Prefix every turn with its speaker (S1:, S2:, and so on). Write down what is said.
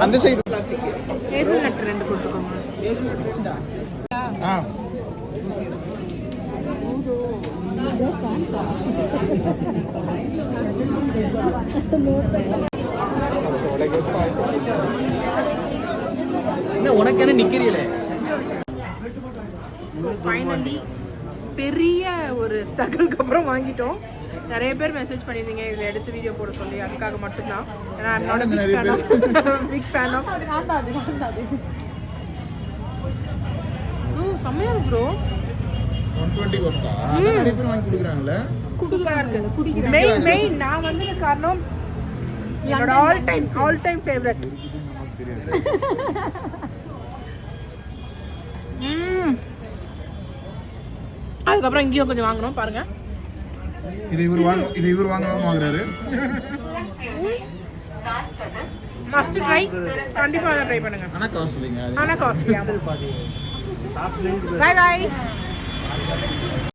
S1: அந்த side
S2: hazel nut 2 போட்டுக்கோங்க.
S3: என்ன உனக்கு என்ன நிக்கிறீங்களே?
S2: ஃபைனலி பெரிய ஒரு ஸ்ட்ரகிளுக்கு அப்புறம் வாங்கிட்டோம். நிறைய பேர் மெசேஜ் பண்ணியிருந்தீங்க இதில் எடுத்து வீடியோ போட சொல்லி, அதுக்காக மட்டும்தான். ஏன்னா I'm not big fan of செம்மையா இருக்கு ப்ரோ.
S1: 120 கொடுத்தா நிறைய பேர் வாங்கி குடிக்குறாங்கல.
S2: மெயின் நான் வந்து காரணம் என்னோட ஆல் டைம் ஃபேவரட். அதுக்கப்புறம் இங்கேயும் கொஞ்சம் வாங்கணும் பாருங்க.
S1: இது இவர் வாங்குறாரு.
S2: மஸ்ட் ட்ரை, கண்டிப்பா அதை ட்ரை பண்ணுங்க.
S1: ஆனா காஸ்ட்லிங்க.
S2: ஆனா காஸ்ட்லி. By by.